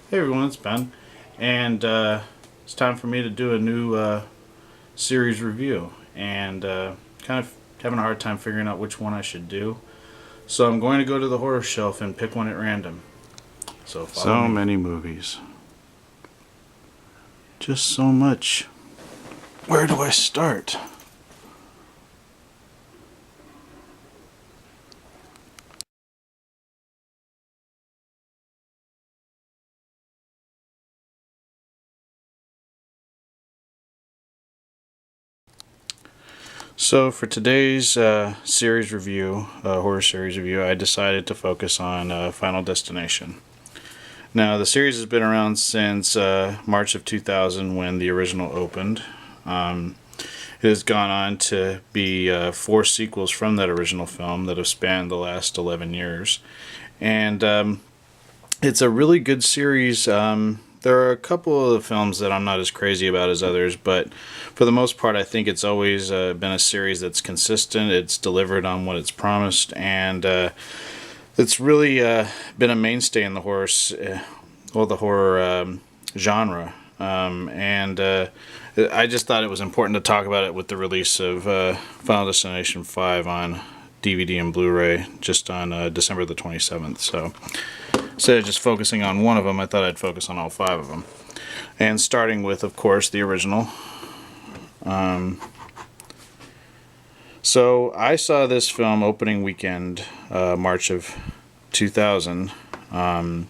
Hey everyone, it's Ben, and it's time for me to do a new series review, and kind of having a hard time figuring out which one I should do. So I'm going to go to the horror shelf and pick one at random. So follow So me. many movies. Just so much. Where do I start? So for today's series review, horror series review, I decided to focus on Final Destination. Now the series has been around since March of 2000 when the original opened. It has gone on to be four sequels from that original film that have spanned the last 11 years. And it's a really good series. There are a couple of the films that I'm not as crazy about as others, but for the most part, I think it's always been a series that's consistent. It's delivered on what it's promised, and it's really been a mainstay in the horror genre. And I just thought it was important to talk about it with the release of Final Destination 5 on DVD and Blu-ray just on December the 27th. So instead of just focusing on one of them, I thought I'd focus on all five of them. And starting with, of course, the original. So I saw this film opening weekend, March of 2000. And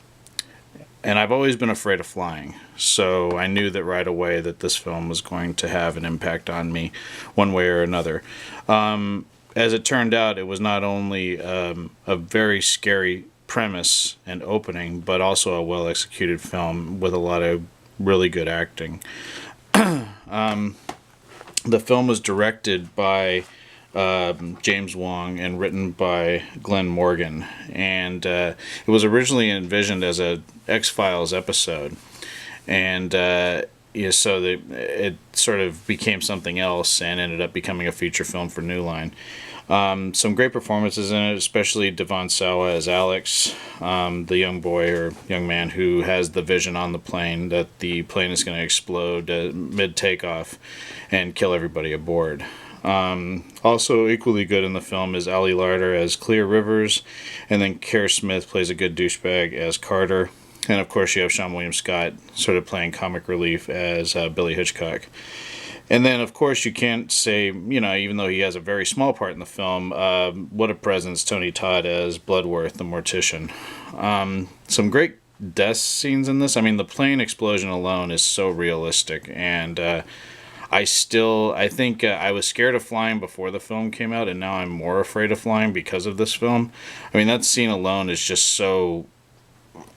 I've always been afraid of flying, so I knew that right away that this film was going to have an impact on me one way or another. As it turned out, it was not only a very scary premise and opening, but also a well executed film with a lot of really good acting. The film was directed by James Wong and written by Glenn Morgan, and it was originally envisioned as a X-Files episode, and so it sort of became something else and ended up becoming a feature film for New Line. Some great performances in it, especially Devon Sawa as Alex, the young boy or young man who has the vision on the plane that the plane is going to explode mid takeoff and kill everybody aboard. Also equally good in the film is Ali Larter as Clear Rivers, and then Kerr Smith plays a good douchebag as Carter. And of course you have Seann William Scott sort of playing comic relief as Billy Hitchcock. And then, of course, you can't say, even though he has a very small part in the film, what a presence Tony Todd as Bloodworth, the mortician. Some great death scenes in this. I mean, the plane explosion alone is so realistic, and I think I was scared of flying before the film came out, and now I'm more afraid of flying because of this film. I mean, that scene alone is just so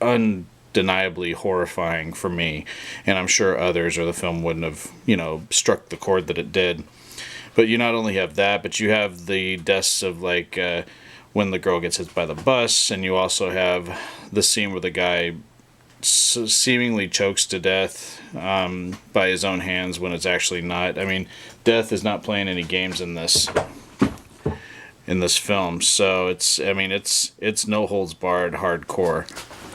undeniably horrifying for me, and I'm sure others or the film wouldn't have, struck the chord that it did. But you not only have that, but you have the deaths of when the girl gets hit by the bus, and you also have the scene where the guy seemingly chokes to death by his own hands when it's actually not. I mean, death is not playing any games in this film. So it's no holds barred hardcore.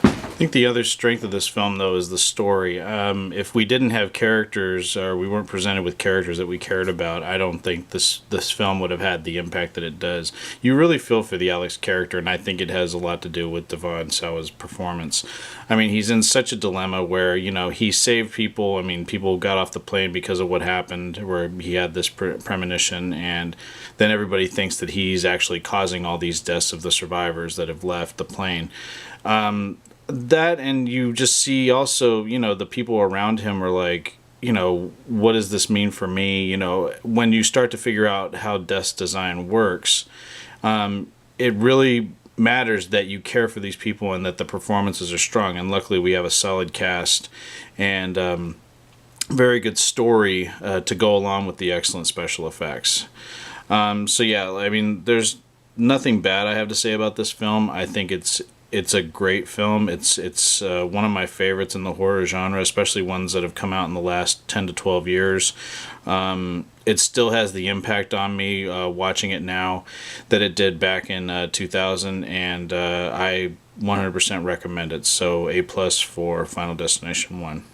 I think the other strength of this film, though, is the story. If we didn't have characters, or we weren't presented with characters that we cared about, I don't think this film would have had the impact that it does. You really feel for the Alex character, and I think it has a lot to do with Devon Sawa's performance. I mean, he's in such a dilemma where, he saved people. I mean, people got off the plane because of what happened, where he had this premonition, and then everybody thinks that he's actually causing all these deaths of the survivors that have left the plane. That, and you just see also, the people around him are like, what does this mean for me? When you start to figure out how death's design works, it really matters that you care for these people and that the performances are strong. And luckily we have a solid cast and very good story to go along with the excellent special effects. So yeah, I mean, there's nothing bad I have to say about this film. I think it's it's a great film. It's one of my favorites in the horror genre, especially ones that have come out in the last 10 to 12 years. It still has the impact on me watching it now that it did back in 2000, and I 100% recommend it. So A plus for Final Destination 1.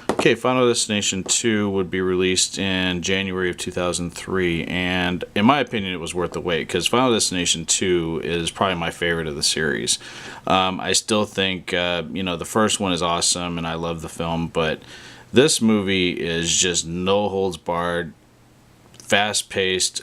Okay, Final Destination 2 would be released in January of 2003, and in my opinion, it was worth the wait because Final Destination 2 is probably my favorite of the series. I still think, the first one is awesome, and I love the film, but this movie is just no holds barred, fast paced,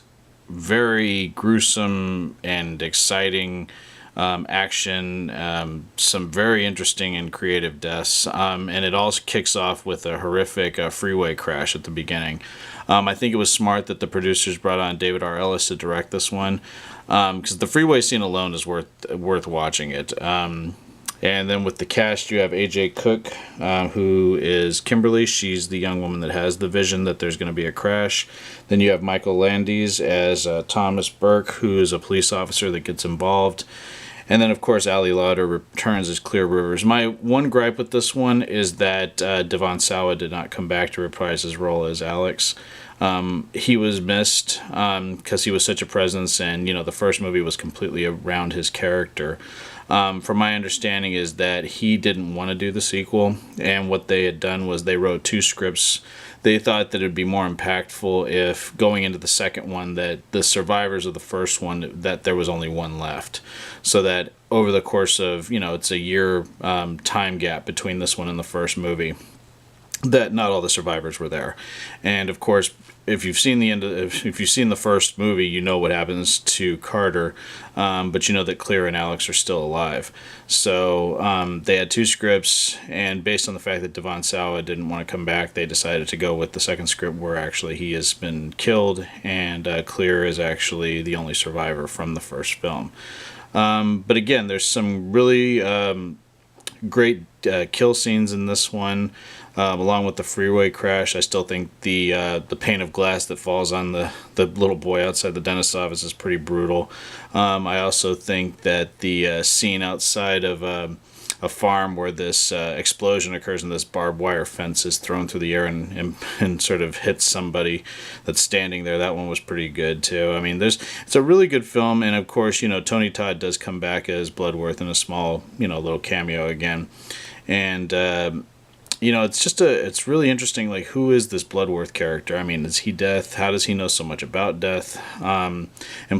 very gruesome and exciting action, some very interesting and creative deaths, and it all kicks off with a horrific freeway crash at the beginning. I think it was smart that the producers brought on David R. Ellis to direct this one, because the freeway scene alone is worth watching it. And then with the cast, you have A.J. Cook, who is Kimberly. She's the young woman that has the vision that there's going to be a crash. Then you have Michael Landis as Thomas Burke, who is a police officer that gets involved. And then, of course, Ali Lauder returns as Clear Rivers. My one gripe with this one is that Devon Sawa did not come back to reprise his role as Alex. He was missed because he was such a presence, and the first movie was completely around his character. From my understanding is that he didn't want to do the sequel, and what they had done was they wrote two scripts. They thought that it would be more impactful if going into the second one that the survivors of the first one, that there was only one left, so that over the course of it's a year time gap between this one and the first movie, that not all the survivors were there. And of course, if you've seen if you've seen the first movie, you know what happens to Carter, but you know that Clear and Alex are still alive. So they had two scripts, and based on the fact that Devon Sawa didn't want to come back, they decided to go with the second script where actually he has been killed, and Clear is actually the only survivor from the first film. But again, there's some really great kill scenes in this one. Along with the freeway crash, I still think the pane of glass that falls on the little boy outside the dentist's office is pretty brutal. I also think that the scene outside of a farm where this explosion occurs and this barbed wire fence is thrown through the air and sort of hits somebody that's standing there, that one was pretty good too. I mean, it's a really good film, and of course, Tony Todd does come back as Bloodworth in a small, little cameo again. And it's really interesting, like, who is this Bloodworth character? I mean, is he Death? How does he know so much about Death? And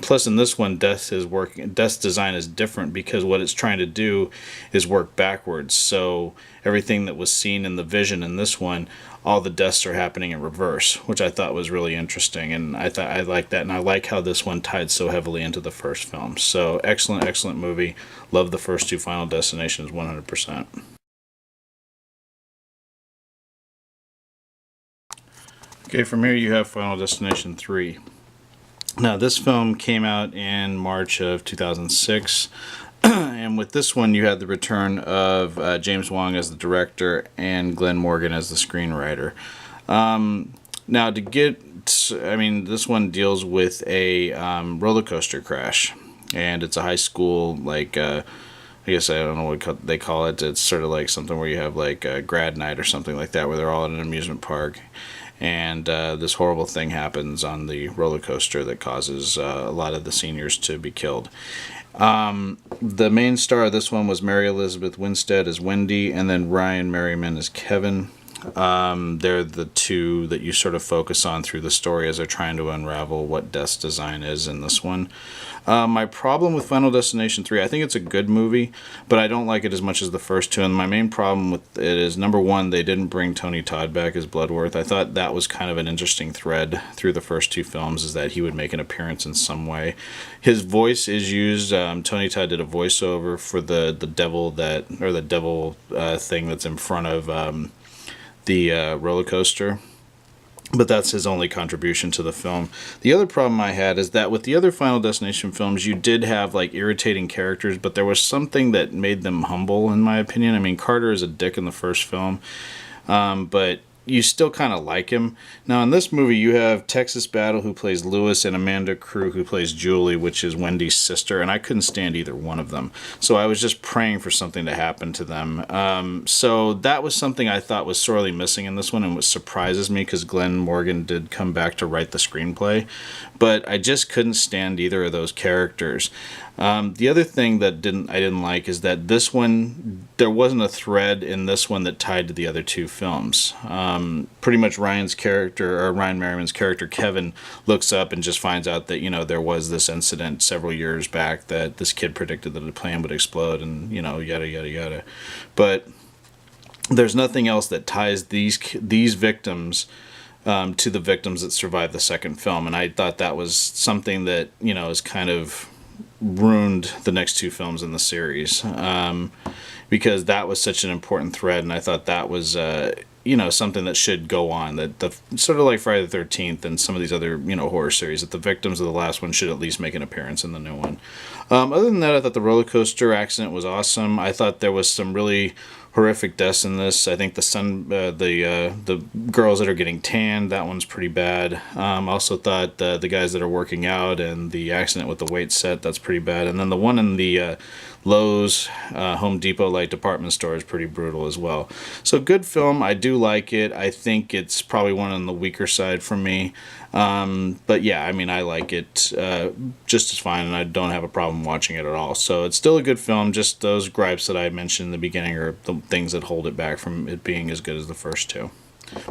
plus, in this one, Death's design is different because what it's trying to do is work backwards. So everything that was seen in the vision in this one, all the deaths are happening in reverse, which I thought was really interesting, and I thought I liked that, and I like how this one tied so heavily into the first film. So excellent movie. Love the first two Final Destinations 100%. Okay, from here you have Final Destination 3. Now, this film came out in March of 2006, and with this one you had the return of James Wong as the director and Glenn Morgan as the screenwriter. Now, this one deals with a roller coaster crash, and it's a high school, like, I guess I don't know what they call it. It's sort of like something where you have like a grad night or something like that, where they're all at an amusement park. And this horrible thing happens on the roller coaster that causes a lot of the seniors to be killed. The main star of this one was Mary Elizabeth Winstead as Wendy, and then Ryan Merriman as Kevin. They're the two that you sort of focus on through the story as they're trying to unravel what Death's design is in this one. My problem with Final Destination 3, I think it's a good movie, but I don't like it as much as the first two. And my main problem with it is, number one, they didn't bring Tony Todd back as Bloodworth. I thought that was kind of an interesting thread through the first two films, is that he would make an appearance in some way. His voice is used. Tony Todd did a voiceover for the devil thing that's in front of the roller coaster. But that's his only contribution to the film. The other problem I had is that with the other Final Destination films, you did have like irritating characters, but there was something that made them humble, in my opinion. I mean, Carter is a dick in the first film, but you still kind of like him. Now, in this movie, you have Texas Battle, who plays Lewis, and Amanda Crew, who plays Julie, which is Wendy's sister, and I couldn't stand either one of them. So I was just praying for something to happen to them. So that was something I thought was sorely missing in this one, and what surprises me, because Glenn Morgan did come back to write the screenplay. But I just couldn't stand either of those characters. The other thing that I didn't like is that this one, there wasn't a thread in this one that tied to the other two films. Pretty much Ryan Merriman's character Kevin looks up and just finds out that, you know, there was this incident several years back that this kid predicted that a plane would explode, and, you know, yada yada yada. But there's nothing else that ties these victims to the victims that survived the second film, and I thought that was something that, you know, is kind of ruined the next two films in the series, because that was such an important thread, and I thought that was you know, something that should go on, that the sort of like Friday the 13th and some of these other, you know, horror series, that the victims of the last one should at least make an appearance in the new one. Other than that, I thought the roller coaster accident was awesome. I thought there was some really horrific deaths in this. I think the girls that are getting tanned, that one's pretty bad. Also thought the guys that are working out and the accident with the weight set, that's pretty bad. And then the one in the Lowe's, Home Depot like department store is pretty brutal as well. So good film. I do like it. I think it's probably one on the weaker side for me. But yeah, I mean, I like it just as fine, and I don't have a problem watching it at all. So it's still a good film. Just those gripes that I mentioned in the beginning are the things that hold it back from it being as good as the first two.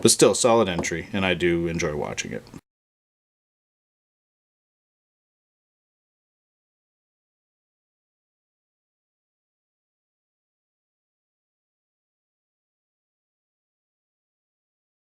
But still, solid entry, and I do enjoy watching it.